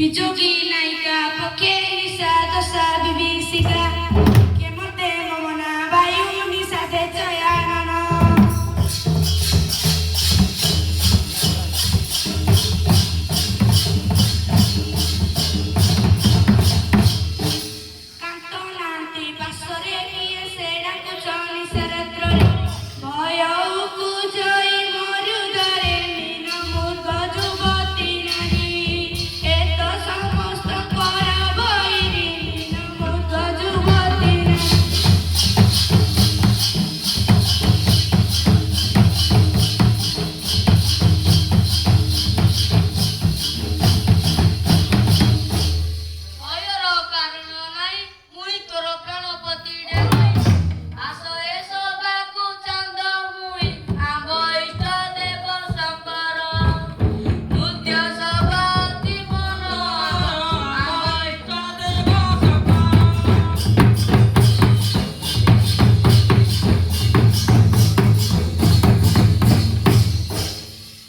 বিযোগী নায়িকা পক্ষে নিশা দশা বিভীষিকা কেমতে মমনা বায়ু নিশাতে চয়ানন কান্ত নান্তি পাশরে নিয়ে সে ডাকুছ নিশারাত্ରରେ ভয়କୁ জয় মরুদরে মীন মূর্খ যুবতী নারী এত সমস্ত কর বৈরী মীন মূর্খ যুবতী নারী ভয়র কারণ নাই মুই তোর প্রাণপতি ডেকাই আস এ সবাকু চান্দ মুই আম্ব ইষ্ট দেব শঙ্কর নৃত্য সবাতি মন আম্ব ইষ্ট দেব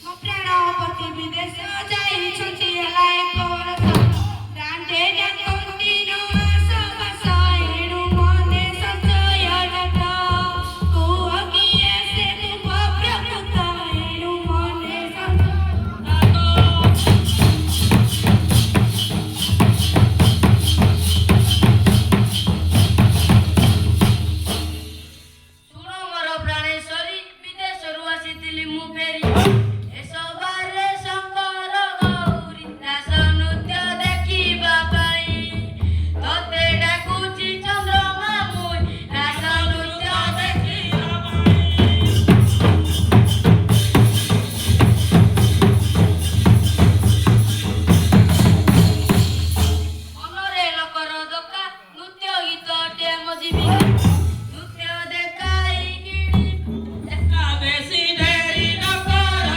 ମୋ ପ୍ରାଣପତି ବିଦେଶ ଯାଇଛନ୍ତି ହେଲା ଏକ ବର୍ଷ ଦାଣ୍ଡେ ଡାକନ୍ତି ନ ଆସ ବାସ ଏଣୁ ମନେ ସଞ୍ଚୟ ଡାକ କୁହ କିଏ ସେ ରୂପ ପ୍ରକୃତ ଏଣୁ ମନେ ସଞ୍ଚୟ ଡାକ ଶୁଣ ମୋର ପ୍ରାଣେଶ୍ୱରୀ ବିଦେଶରୁ ଆସିଥିଲି ମୁଁ ଫେରି ଏ ସଭାରେ ଶଙ୍କର ଗୌରୀ ଦାସ ନୃତ୍ୟ ଦେଖିବା ପାଇଁ ତତେ ଡାକୁଛି ଚନ୍ଦ୍ରମା ମୁଇଁ ଦାସ ନୃତ୍ୟ ଦେଖିବା ମନରେ ଲୋକର ଦୋକା ନୃତ୍ୟ ଗୀତ ଅଟେ ଆମ ଜୀବିକା ନୃତ୍ୟ ଦେଖାଇ କିଣି ବେଶୀ ଡେରି ନ କର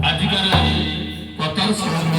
ଆଜିକାର କଥାର ଶୁଣ